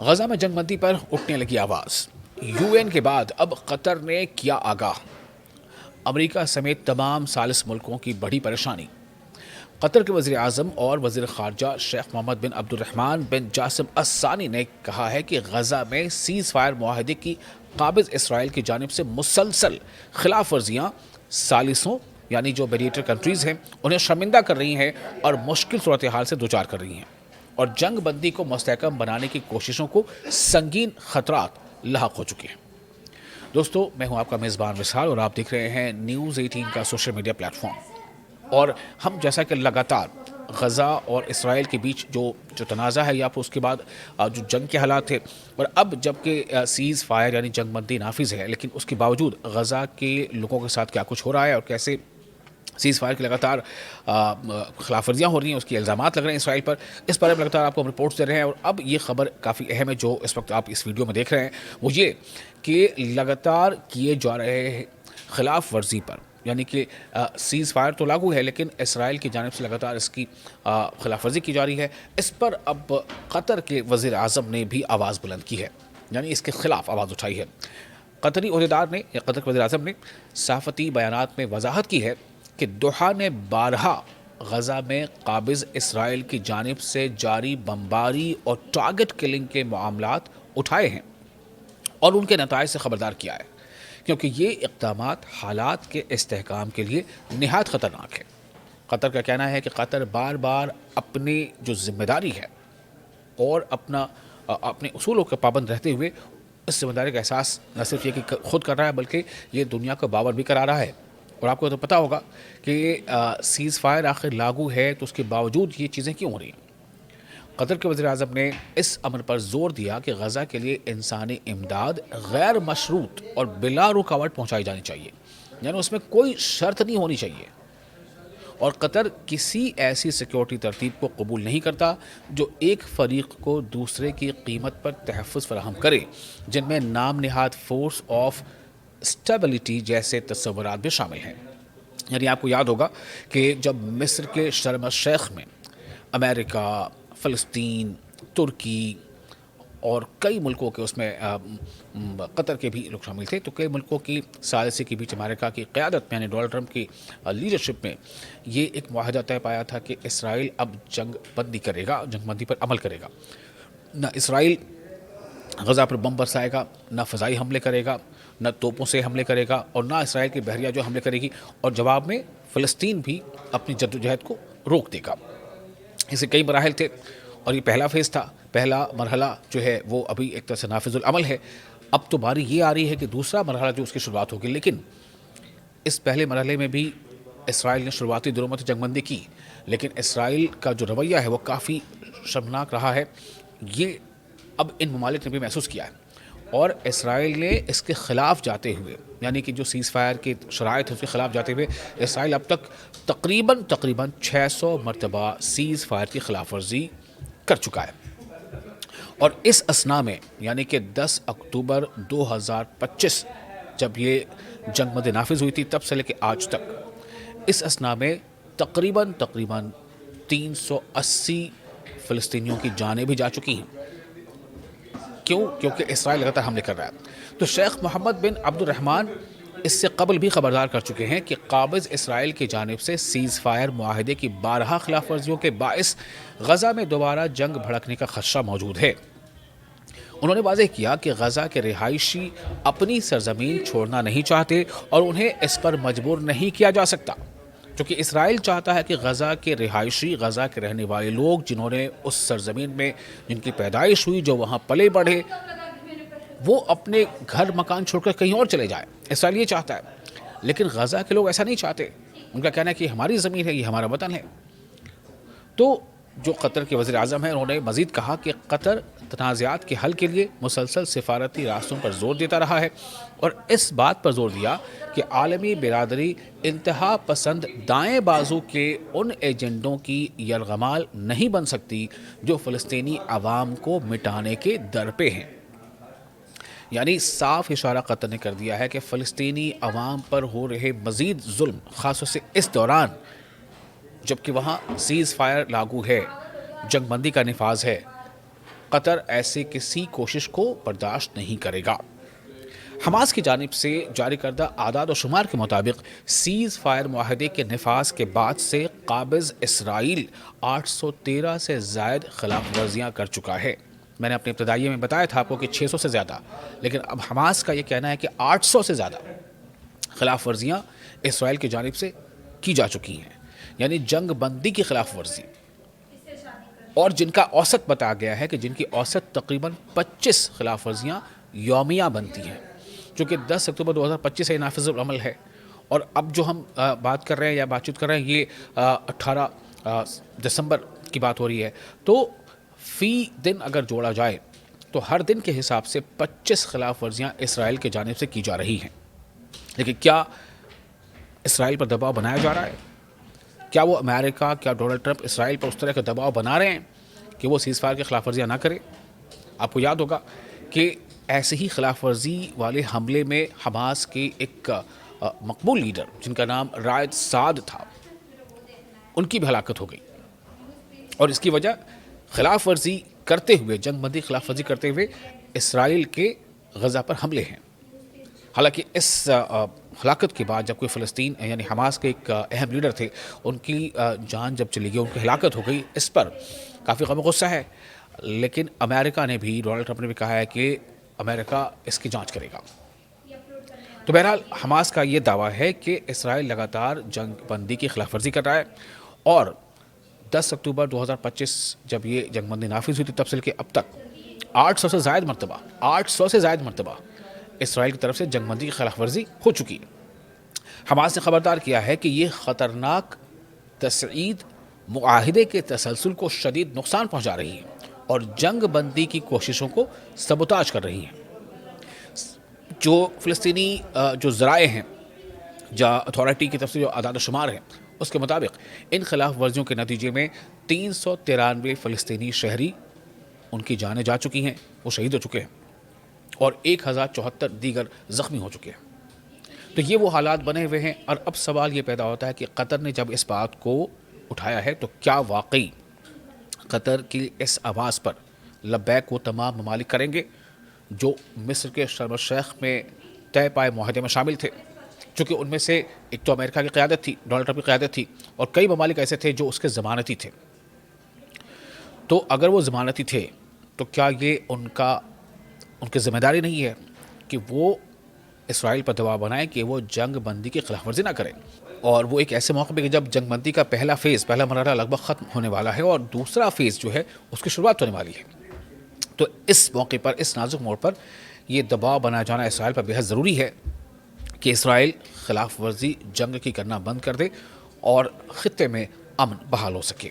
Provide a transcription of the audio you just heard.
غزہ میں جنگ بندی پر اٹھنے لگی آواز، یو این کے بعد اب قطر نے کیا آگاہ، امریکہ سمیت تمام ثالث ملکوں کی بڑی پریشانی۔ قطر کے وزیر اعظم اور وزیر خارجہ شیخ محمد بن عبد الرحمن بن جاسم الثانی نے کہا ہے کہ غزہ میں سیز فائر معاہدے کی قابض اسرائیل کی جانب سے مسلسل خلاف ورزیاں ثالثوں یعنی جو میڈیٹر کنٹریز ہیں انہیں شرمندہ کر رہی ہیں اور مشکل صورتحال سے دوچار کر رہی ہیں، اور جنگ بندی کو مستحکم بنانے کی کوششوں کو سنگین خطرات لاحق ہو چکے ہیں۔ دوستو، میں ہوں آپ کا میزبان وصال اور آپ دیکھ رہے ہیں نیوز 18 کا سوشل میڈیا پلیٹ فارم، اور ہم جیسا کہ لگاتار غزہ اور اسرائیل کے بیچ جو تنازع ہے یا پھر اس کے بعد جو جنگ کے حالات تھے، اور اب جب کہ سیز فائر یعنی جنگ بندی نافذ ہے، لیکن اس کے باوجود غزہ کے لوگوں کے ساتھ کیا کچھ ہو رہا ہے اور کیسے سیز فائر کی لگاتار خلاف ورزیاں ہو رہی ہیں، اس کے الزامات لگ رہے ہیں اسرائیل پر، اس بارے میں لگاتار آپ کو ہم رپورٹس دے رہے ہیں۔ اور اب یہ خبر کافی اہم ہے جو اس وقت آپ اس ویڈیو میں دیکھ رہے ہیں، وہ یہ کہ لگاتار کیے جا رہے خلاف ورزی پر، یعنی کہ سیز فائر تو لاگو ہے لیکن اسرائیل کی جانب سے لگاتار اس کی خلاف ورزی کی جا رہی ہے، اس پر اب قطر کے وزیر اعظم نے بھی آواز بلند کی ہے، یعنی اس کے خلاف آواز اٹھائی ہے۔ قطری عہدیدار نے یا قطر کے وزیر اعظم نے صحافتی بیانات میں وضاحت کی ہے کہ دوحہ نے بارہا غزہ میں قابض اسرائیل کی جانب سے جاری بمباری اور ٹارگٹ کلنگ کے معاملات اٹھائے ہیں اور ان کے نتائج سے خبردار کیا ہے، کیونکہ یہ اقدامات حالات کے استحکام کے لیے نہایت خطرناک ہے۔ قطر کا کہنا ہے کہ قطر بار بار اپنی جو ذمہ داری ہے اور اپنے اصولوں کے پابند رہتے ہوئے اس ذمہ داری کا احساس نہ صرف یہ کہ خود کر رہا ہے بلکہ یہ دنیا کو باور بھی کرا رہا ہے۔ اور آپ کو تو پتہ ہوگا کہ سیز فائر آخر لاگو ہے تو اس کے باوجود یہ چیزیں کیوں ہو رہی ہیں۔ قطر کے وزیر اعظم نے اس امر پر زور دیا کہ غزہ کے لیے انسانی امداد غیر مشروط اور بلا رکاوٹ پہنچائی جانی چاہیے، یعنی اس میں کوئی شرط نہیں ہونی چاہیے، اور قطر کسی ایسی سیکیورٹی ترتیب کو قبول نہیں کرتا جو ایک فریق کو دوسرے کی قیمت پر تحفظ فراہم کرے، جن میں نام نہاد فورس آف اسٹیبلٹی جیسے تصورات بھی شامل ہیں۔ یعنی آپ کو یاد ہوگا کہ جب مصر کے شرم الشیخ میں امریکہ، فلسطین، ترکی اور کئی ملکوں کے اس میں قطر کے بھی لوگ شامل تھے، تو کئی ملکوں کی ثالثی کے بیچ امریکہ کی قیادت میں یعنی ڈونلڈ ٹرمپ کی لیڈرشپ میں یہ ایک معاہدہ طے پایا تھا کہ اسرائیل اب جنگ بندی کرے گا، جنگ بندی پر عمل کرے گا، نہ اسرائیل غزہ پر بم برسائے گا، نہ فضائی حملے کرے گا، نہ توپوں سے حملے کرے گا، اور نہ اسرائیل کی بحریہ جو حملے کرے گی، اور جواب میں فلسطین بھی اپنی جدوجہد کو روک دے گا۔ اسے کئی مراحل تھے اور یہ پہلا فیز تھا، پہلا مرحلہ جو ہے وہ ابھی ایک طرح سے نافذ العمل ہے۔ اب تو باری یہ آ رہی ہے کہ دوسرا مرحلہ جو اس کی شروعات ہوگی، لیکن اس پہلے مرحلے میں بھی اسرائیل نے شروعاتی دنوں میں تو جنگ بندی کی، لیکن اسرائیل کا جو رویہ ہے وہ کافی شرمناک رہا ہے، یہ اب ان ممالک نے بھی محسوس کیا ہے، اور اسرائیل نے اس کے خلاف جاتے ہوئے، یعنی کہ جو سیز فائر کی شرائط ہے اس کے خلاف جاتے ہوئے اسرائیل اب تک تقریباً 600 مرتبہ سیز فائر کی خلاف ورزی کر چکا ہے۔ اور اس اثناء میں یعنی کہ 10 اکتوبر 2025 جب یہ جنگ بندی نافذ ہوئی تھی تب سے لے کے آج تک اس اثناء میں تقریباً 380 فلسطینیوں کی جانیں بھی جا چکی ہیں۔ کیوں؟ کیونکہ اسرائیل لگاتار حملے کر رہا ہے۔ تو شیخ محمد بن عبد الرحمن اس سے قبل بھی خبردار کر چکے ہیں کہ قابض اسرائیل کی جانب سے سیز فائر معاہدے کی بارہا خلاف ورزیوں کے باعث غزہ میں دوبارہ جنگ بھڑکنے کا خدشہ موجود ہے۔ انہوں نے واضح کیا کہ غزہ کے رہائشی اپنی سرزمین چھوڑنا نہیں چاہتے اور انہیں اس پر مجبور نہیں کیا جا سکتا، کیونکہ اسرائیل چاہتا ہے کہ غزہ کے رہائشی، غزہ کے رہنے والے لوگ جنہوں نے اس سرزمین میں جن کی پیدائش ہوئی، جو وہاں پلے بڑھے، وہ اپنے گھر مکان چھوڑ کر کہیں اور چلے جائیں۔ اسرائیل یہ چاہتا ہے، لیکن غزہ کے لوگ ایسا نہیں چاہتے، ان کا کہنا ہے کہ ہماری زمین ہے، یہ ہمارا وطن ہے۔ تو جو قطر کے وزیر اعظم ہیں انہوں نے مزید کہا کہ قطر تنازعات کے حل کے لیے مسلسل سفارتی راستوں پر زور دیتا رہا ہے، اور اس بات پر زور دیا کہ عالمی برادری انتہا پسند دائیں بازو کے ان ایجنڈوں کی یرغمال نہیں بن سکتی جو فلسطینی عوام کو مٹانے کے در پہ ہیں۔ یعنی صاف اشارہ قطر نے کر دیا ہے کہ فلسطینی عوام پر ہو رہے مزید ظلم، خاص طور سے اس دوران جبکہ وہاں سیز فائر لاگو ہے، جنگ بندی کا نفاذ ہے، قطر ایسے کسی کوشش کو برداشت نہیں کرے گا۔ حماس کی جانب سے جاری کردہ اعداد و شمار کے مطابق سیز فائر معاہدے کے نفاذ کے بعد سے قابض اسرائیل 813 سے زائد خلاف ورزیاں کر چکا ہے۔ میں نے اپنے ابتدائیے میں بتایا تھا آپ کو کہ 600 سے زیادہ، لیکن اب حماس کا یہ کہنا ہے کہ 800 سے زیادہ خلاف ورزیاں اسرائیل کی جانب سے کی جا چکی ہیں، یعنی جنگ بندی کی خلاف ورزی، اور جن کا اوسط بتایا گیا ہے کہ جن کی اوسط تقریباً 25 خلاف ورزیاں یومیہ بنتی ہیں، جو کہ 10 اکتوبر 2025 سے نافذ العمل ہے۔ اور اب جو ہم بات کر رہے ہیں یا بات چیت کر رہے ہیں، یہ 18 دسمبر کی بات ہو رہی ہے، تو فی دن اگر جوڑا جائے تو ہر دن کے حساب سے 25 خلاف ورزیاں اسرائیل کی جانب سے کی جا رہی ہیں۔ لیکن کیا اسرائیل پر دباؤ بنایا جا رہا ہے؟ کیا وہ امریکہ، کیا ڈونلڈ ٹرمپ اسرائیل پر اس طرح کا دباؤ بنا رہے ہیں کہ وہ سیز فائر کی خلاف ورزیاں نہ کرے؟ آپ کو یاد ہوگا کہ ایسے ہی خلاف ورزی والے حملے میں حماس کے ایک مقبول لیڈر جن کا نام رائد سعد تھا، ان کی بھی ہلاکت ہو گئی، اور اس کی وجہ خلاف ورزی کرتے ہوئے، جنگ بندی خلاف ورزی کرتے ہوئے اسرائیل کے غزہ پر حملے ہیں۔ حالانکہ اس ہلاکت کے بعد جب کوئی فلسطین یعنی حماس کے ایک اہم لیڈر تھے، ان کی جان جب چلی گئی، ان کی ہلاکت ہو گئی، اس پر کافی غم و غصہ ہے، لیکن امریکہ نے بھی، ڈونلڈ ٹرمپ نے بھی کہا ہے کہ امریکہ اس کی جانچ کرے گا۔ تو بہرحال حماس کا یہ دعویٰ ہے کہ اسرائیل لگاتار جنگ بندی کی خلاف ورزی کر رہا ہے، اور 10 اکتوبر 2025 جب یہ جنگ بندی نافذ ہوئی تھی تب سے لے کے اب تک 800 سے زائد مرتبہ اسرائیل کی طرف سے جنگ بندی کی خلاف ورزی ہو چکی ہے۔ حماس نے خبردار کیا ہے کہ یہ خطرناک تصعید معاہدے کے تسلسل کو شدید نقصان پہنچا رہی ہے اور جنگ بندی کی کوششوں کو سبوتاژ کر رہی ہے۔ جو فلسطینی جو ذرائع ہیں، جو اتھارٹی کی طرف سے جو اعداد و شمار ہیں، اس کے مطابق ان خلاف ورزیوں کے نتیجے میں 393 فلسطینی شہری ان کی جانیں جا چکی ہیں، وہ شہید ہو چکے ہیں، اور 1074 دیگر زخمی ہو چکے ہیں۔ تو یہ وہ حالات بنے ہوئے ہیں، اور اب سوال یہ پیدا ہوتا ہے کہ قطر نے جب اس بات کو اٹھایا ہے تو کیا واقعی قطر کی اس آواز پر لبیک وہ تمام ممالک کریں گے جو مصر کے شرم الشیخ میں طے پائے معاہدے میں شامل تھے؟ چونکہ ان میں سے ایک تو امریکہ کی قیادت تھی، ڈونلڈ ٹرمپ کی قیادت تھی، اور کئی ممالک ایسے تھے جو اس کے ضمانتی تھے۔ تو اگر وہ ضمانتی تھے تو کیا یہ ان کی ذمہ داری نہیں ہے کہ وہ اسرائیل پر دباؤ بنائیں کہ وہ جنگ بندی کی خلاف ورزی نہ کریں؟ اور وہ ایک ایسے موقع پہ کہ جب جنگ بندی کا پہلا مرحلہ لگ بھگ ختم ہونے والا ہے اور دوسرا فیز جو ہے اس کی شروعات ہونے والی ہے، تو اس موقع پر، اس نازک موڑ پر یہ دباؤ بنایا جانا اسرائیل پر بہت ضروری ہے کہ اسرائیل خلاف ورزی جنگ کی کرنا بند کر دے اور خطے میں امن بحال ہو سکے۔